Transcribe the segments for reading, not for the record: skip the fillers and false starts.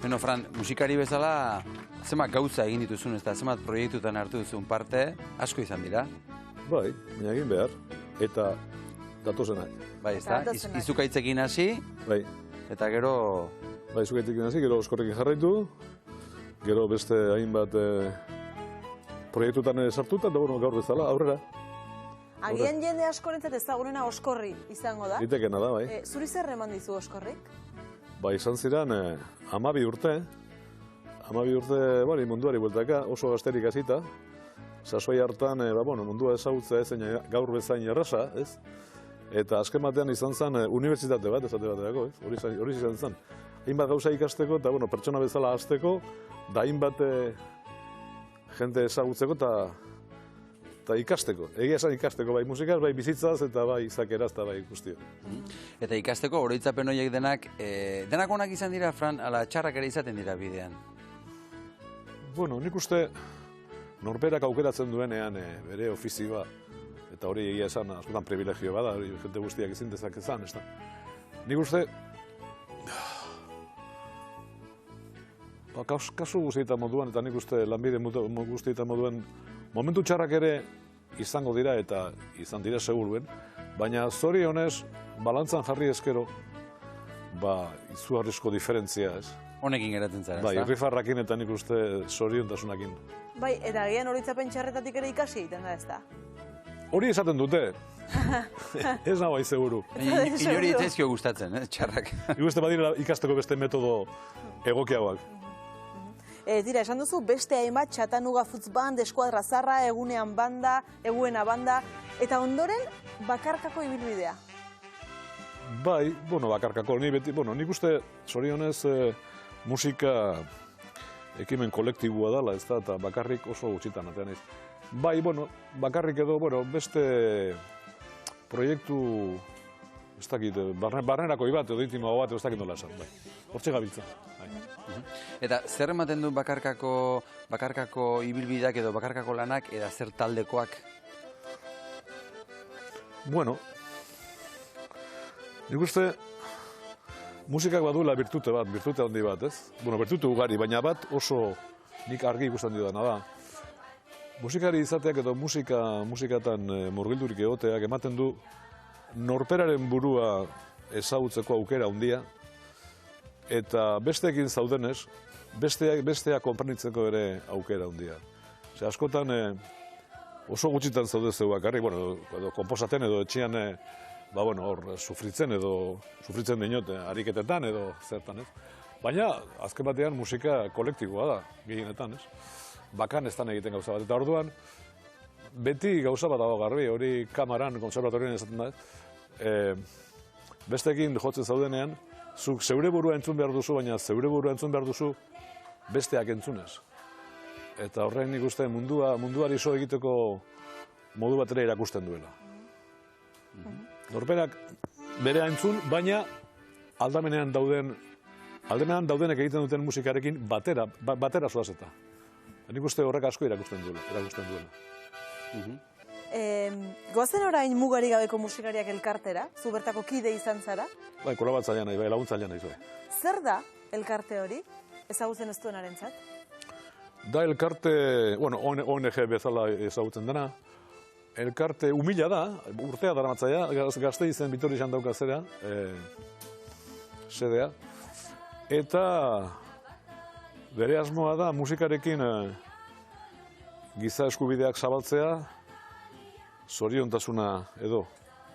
Beno, Fran, musikari bezala, zenbat gauza egin dituzun, ez da, zenbat proiektutan hartu duzun parte, asko izan dira. Bai, baina egin behar, eta datozenak. Bai, ez da, izukaitzekin hasi, Bai, eta gero... bai, izukaitzekin hasi, gero oskorrekin jarraitu, gero beste hainbat proiektutan sartuta, eta bueno, gaur bezala, aurrera. Agian jende askorentzat ezagunena Oskorri izango da. Litekena da, bai. Zuri zer eman dizu Oskorrik? Ba, izan ziren 12 urte. 12 urte, bari, munduari bueltaka, oso gazterik hasita. Sasoi hartan, mundua ezagutzea ezen gaur bezain erraza, ez? Eta azken batean izan zen unibertsitate bat, esate baterako, ez? Hori izan zen. Hainbat gauza ikasteko, eta pertsona bezala hasteko, da hainbat jende ezagutzeko eta ikasteko. Egia esan ikasteko, bai musikaz, bai bizitzaz, eta bai izakeraz, eta bai guztio. Eta ikasteko, oroitzapen horiek denak onak izan dira, Fran, ala txarrak ere izaten dira bidean. Bueno, nik uste norberak aukeratzen duenean bere ofizioa, eta hori egia esan, askotan privilegio bada, hori jente guztiak ezin dezakezan, ez da. Nik uste, kasu guztietan moduan, eta nik uste lanbide guztietan moduan, momentu txarrak ere izango dira eta izan dira seguruen, baina zorionez, balantzan jarri ezkero, izugarrizko diferentzia, ez? Honekin geratzen zara, ez da? Bai, irrifarrakin eta nik uste zoriontasunakin. Bai, eta agian oroitzapen txarretatik ere ikasi egiten da, ez da? Hori esaten dute. Ez nago seguru. Inori etzaizkio gustatzen, txarrak. Nik uste badira ikasteko beste metodo egokiagoak. Tira, esan duzu, beste hainbat Txatanuga Futz Band, Eskuadra Zarra, Egunean Banda, Eguena Banda, eta ondoren bakarkako ibilbidea. Bai, bakarkako, nik uste, zorionez, musika ekimen kolektiboa dela, ez da, eta bakarrik oso gutxitan atean ez. Bai, bakarrik edo, beste proiektu, ez dakit, barnerako bat edo intimoa bat, ez dakit nola esan, bai. Hortxe gabiltza. Eta zer ematen du bakarkako ibilbideak edo bakarkako lanak, eta zer taldekoak? Bueno, nik uste musikak baduela birtute handi bat, ez? Birtute ugari, baina bat oso nik argi ikusten didana da. Musikari izateak edo musikatan murgildurik egoteak ematen du norperaren burua ezagutzeko aukera handia, eta besteekin zaudenez, bestea konprenitzeko ere aukera handia. Askotan oso gutxitan zaude zeu bakarrik, edo konposaten edo etxean sufritzen dinote, ariketetan edo zertan, ez? Baina, azken batean musika kolektiboa da, gehienetan, ez? Bakan ez egiten gauza bat, eta orduan, beti gauza bat dago garbi, hori kamaran, konservatorien esaten da, besteekin jotzen zaudenean, zuk zeure burua entzun behar duzu, baina zeure burua entzun behar duzu besteak entzunez. Eta horren nik uste munduari so egiteko modu batera irakusten duela. Norberak berea entzun, baina aldamenean daudenek egiten duten musikarekin batera zoaz eta. Nik uste horrek asko irakusten duela. Goazen orain mugari gabeko musikariak elkartera, zu bertako kide izan zara? Bai, kolabatzailea nahi, bai, laguntzailea nahi. Zer da elkarte hori, ezagutzen ez duenarentzat? Da elkarte, ONG bezala ezagutzen dena, elkarte humila da, urtea daramatzaia, Gasteiz izen Bitori izan dauka zera, sedea, eta bere asmoa da musikarekin giza eskubideak zabaltzea, zoriontasuna edo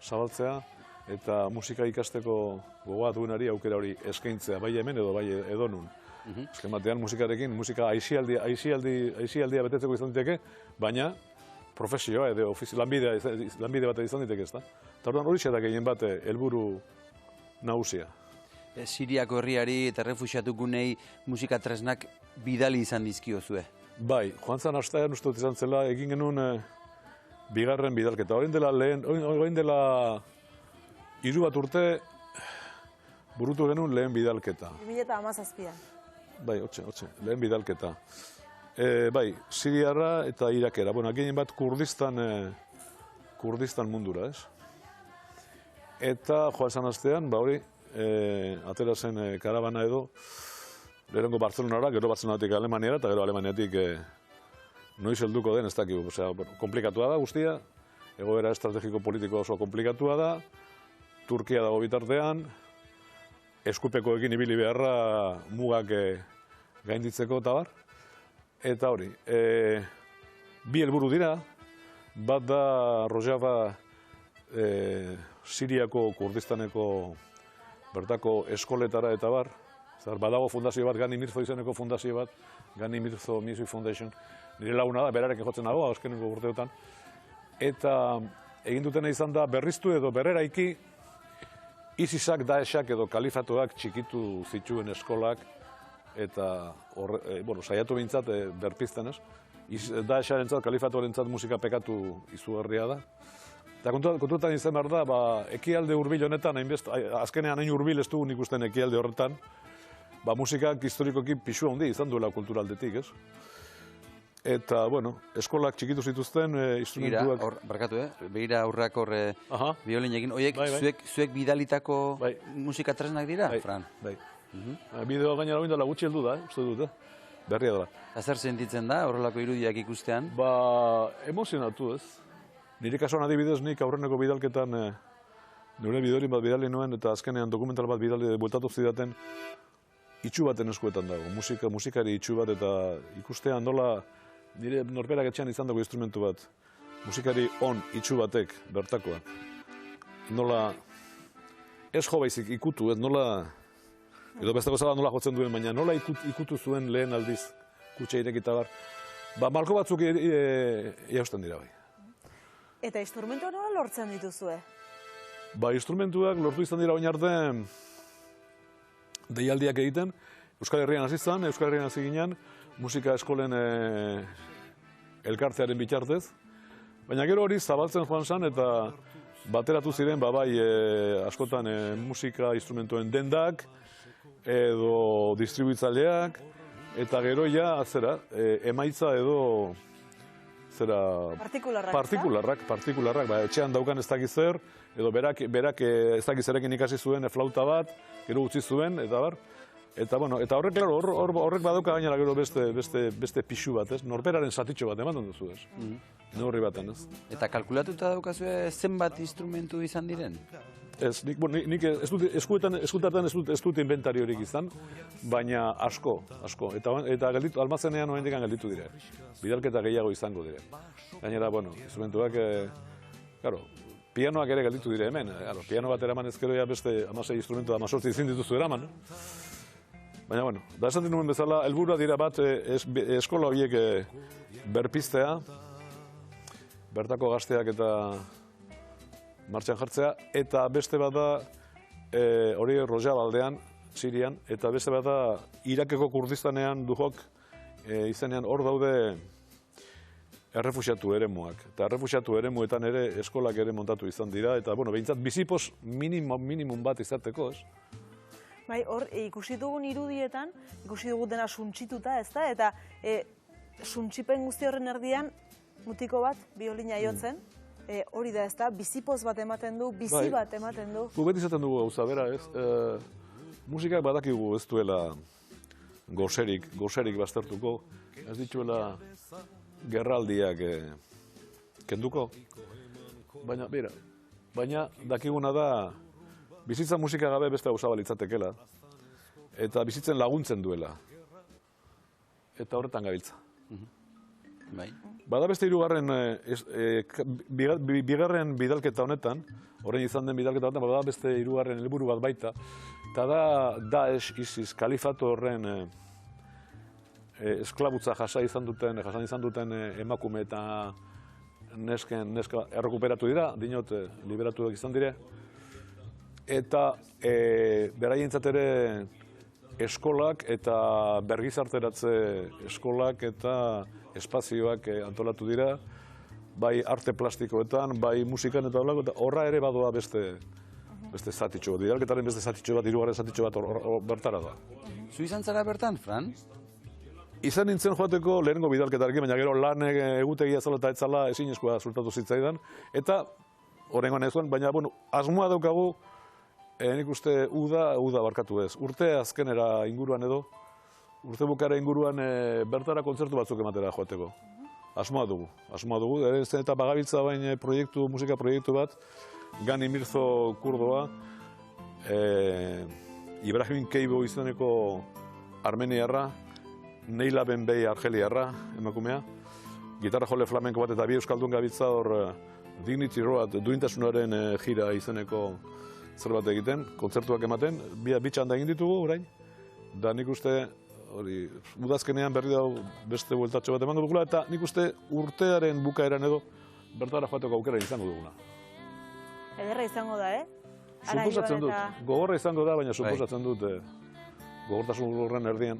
zabaltzea, eta musika ikasteko gogoa duenari aukera hori eskaintzea, bai hemen edo bai edonun. Azken batean musikarekin, musika aizialdia betetzeko izan diteke, baina profesioa edo lanbide bat izan diteke, ez da? Eta orduan hori da gehien bat helburu nagusia. Siriako herriari eta refuxiatu gunei musika tresnak bidali izan dizkiozue. Bai, joan zan astean uste dut izan zela, egin genuen bigarren bidalketa. Orain dela 3 bat urte burutu genuen lehen bidalketa. 2017an. Bai, lehen bidalketa. Bai, Siriarra eta Irakera. Gehien bat Kurdistan mundura, ez? Eta joan zan astean, hori, atera zen karabana edo, lehenengo Bartzelonara, gero Bartzelonatik Alemaniara, eta gero Alemaniatik noiz helduko den, ez dakigu. Osea, komplikatua da guztia, egoera estrategiko politikoa oso komplikatua da, Turkia dago bitartean, eskupekoekin ibili beharra mugak gainditzeko eta bar. Eta hori, bi helburu dira, bat da Rojava Siriako, Kurdistaneko bertako eskoletara eta bar. Badago fundazio bat, Gani Mirzo izeneko fundazio bat, Gani Mirzo Music Foundation. Nire laguna da, berarekin jotzen dago, azkeneko urteotan. Eta egin dutena izan da berriztu edo berreraiki ISISak, Daeshak edo kalifatoak txikitu zituen eskolak eta saiatu bintzat berpizten ez. Daesharentzat, kalifatoarentzat musika pekatu izugarria da. Eta kontuetan izan behar da, ekialde hurbil honetan, azkenean hain hurbil ez dugun ikusten ekialde horretan, musikak historikoki pixua handi izan duela kulturaldetik, ez? Eta, eskolak txikitu zituzten, instrumentuak... Begira aurrak horre biolinekin. Oiek, zuek bidalitako musika tresnak dira, Fran? Bai. Bideoa gainera oindala gutxi heldu da, uste dut, berria dela. Zer sentitzen da, horrelako irudiak ikustean? Emozionatu, ez? Nire kasuan adibidez, nik aurreneko bidalketan nire bideorin bat bidali nuen, eta azkenean dokumental bat bidali bueltatu zidaten itxu baten eskuetan dago. Musikari itxu bat, eta ikustean nola nire norberak etxean izan dago instrumentu bat. Musikari on itxu batek, bertakoa. Nola, ez jo baizik ikutu, ez nola, edo bestako zala nola jotzen duen, baina nola ikutu zuen lehen aldiz kutxe irekita bar. Malko batzuk jausten dira bai. Eta instrumentua nola lortzen dituzue? Instrumentuak lortu izan dira oin arte deialdiak egiten. Euskal Herrian hasi zen, Euskal Herrian hasi ginen, musika eskolen elkartearen bitartez. Baina gero hori zabaltzen joan zen eta bateratu ziren, askotan musika instrumentuen dendak, edo distribuitzaileak, eta gero ja, emaitza edo partikularrak, etxean daukan ez dakiz zer, edo berak ez dakiz zerekin ikasi zuen flauta bat, gero utzi zuen, eta bar. Eta horrek badauka gainera gero beste pixu bat, ez? Norberaren zatitxo bat ematen duzu, ez? Neurri baten, ez? Eta kalkulatuta daukazue zenbat instrumentu izan diren? Ez, nik eskutaten ez dut inventariorik izan, baina asko. Eta almazenean oraindik gelditu dire. Bidalketa gehiago izango dire. Gainera, instrumentuak, pianoak ere gelditu dire hemen. Piano bat eraman ezkero beste 16 instrumentu da 18 izin dituzu eraman. Baina, da esan dinuen bezala, helburua dira bat eskola horiek berpiztea, bertako gazteak eta martxan jartzea, eta beste bat da hori Rojava aldean, Sirian, eta beste bat da Irakeko Kurdistanean dujok izenean hor daude errefuxiatu eremuak. Eta errefuxiatu eremuetan ere eskolak ere montatu izan dira, eta behintzat bizipoz minimum bat izateko, ez? Bai, hor, ikusi dugun irudietan, ikusi dugu dena suntsituta, ez da? Eta suntsipen guzti horren erdian, mutiko bat, biolina jotzen, hori da, ez da? Bizipoz bat ematen du, bizi bat ematen du. Beti izaten dugu gauza, bera, ez? Musikak badakigu ez duela goserik baztertuko, ez dituela gerraldiak kenduko. Baina dakiguna da, bizitza musika gabe beste gauza balitzatekela, eta bizitzen laguntzen duela. Eta horretan gabiltza. Bada beste bigarren bidalketa honetan, orain izan den bidalketa honetan, bada beste hirugarren helburu bat baita, eta da Daesh, ISIS, kalifato horren esklabutza jasan izan duten emakume eta neska errekuperatu dira, dinot liberatuak izan dire, eta beraientzat ere eskolak eta bergizarteratze eskolak eta espazioak antolatu dira, bai arte plastikoetan, bai musikan eta horra ere badoa beste zatitxo bat, bidalketaren beste zatitxo bat, hirugarren zatitxo bat bertara da. Zu izan zara bertan, Fran? Izan nintzen joateko lehenengo bidalketarekin, baina gero lan egutegia zala eta etzala ezinezkoa zultatu zitzaidan, eta horrengoan ez zuen, baina asmoa daukagu, nik uste uda barkatu ez. Urte azkenera inguruan edo, urte bukara inguruan bertara kontzertu batzuk ematera joateko. Asmoa dugu. Eta bagabiltza bain musika proiektu bat, Gani Mirzo kurdoa, Ibrahim Keibo izeneko armeniarra, Neila Benbei argeliarra, emakumea, gitarra jole flamenko bat eta bi euskaldun gabiltza hor Dignity Road, duintasunaren jira izeneko zerbait egiten, kontzertuak ematen, bi txanda egin ditugu orain, da nik uste udazkenean berri dago beste bueltatxo bat emango dugula, eta nik uste urtearen bukaeran edo bertara joateko aukera izango duguna. Ederra izango da, Suposatzen dut, gogorra izango da, baina suposatzen dut gogortasun horren erdian.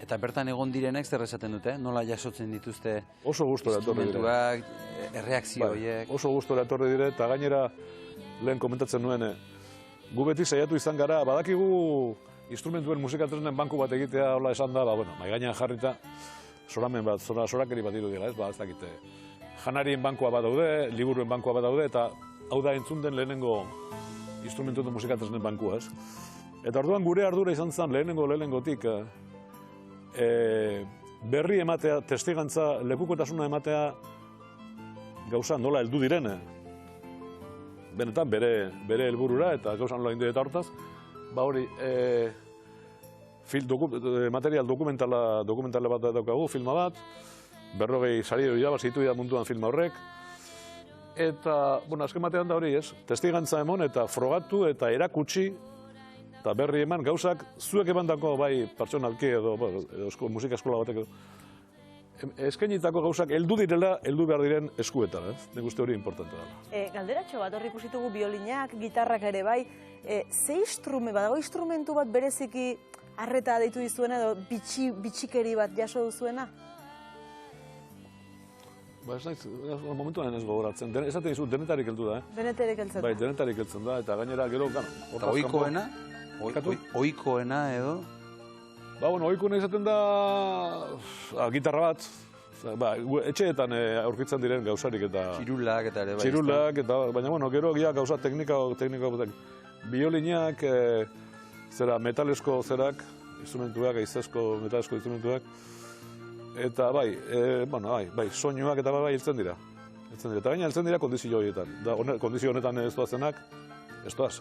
Eta bertan egon direnek zer esaten dute, nola jasotzen dituzte oso gustora etorri dire. instrumentuak, erreakzio horiek. Oso gustora etorri dire, eta gainera lehen komentatzen nuen, gu beti saiatu izan gara, badakigu instrumentuen musikatresnen banku bat egitea, hola esan da, mai gainean jarrita, soramen bat, sorakeri bat irudila, ez dakite. Janarien bankua bat daude, liburuen bankua bat daude, eta hau da entzun den lehenengo instrumentuen musikatresnen bankua, ez? Eta orduan gure ardura izan zen lehenengotik, berri ematea, testigantza, lekukotasuna ematea gauza nola heldu direne. Benetan bere helburura eta gauza nola indu eta hortaz, hori material dokumentala bat daukagu, filma bat, 40 sari irabazitu da munduan filma horrek. Eta, azken batean da hori ez, testigantza emon eta frogatu eta erakutsi eta berri eman gauzak zuek emandako bai pertsonalki edo musika eskola batek eskainitako gauzak heldu direla, heldu behar diren eskuetara, ez? Nik uste hori importante dela. Galderatxo bat, hor ikusitugu biolinak, gitarrak ere bai, badago instrumentu bat bereziki arreta deitu dizuena edo bitxikeri bat jaso duzuena? Ez naiz, momentuan ez gogoratzen. Esaten dizu, denetarik heldu da, Denetarik heltzen da. Bai, denetarik heltzen da, eta gainera gero, Eta ohikoena? Ohikoena edo? Ohikoena izaten da gitarra bat. Etxeetan aurkitzen diren gauzarik eta... Txirulak eta ere bai. Txirulak, baina gero gauza teknika biolinak, metalesko zerak, instrumentuak, aizesko metalesko instrumentuak, eta soinuak eta bai hiltzen dira. Eta gaina hiltzen dira kondizio horietan. Kondizio honetan ez doazenak, ez doaz.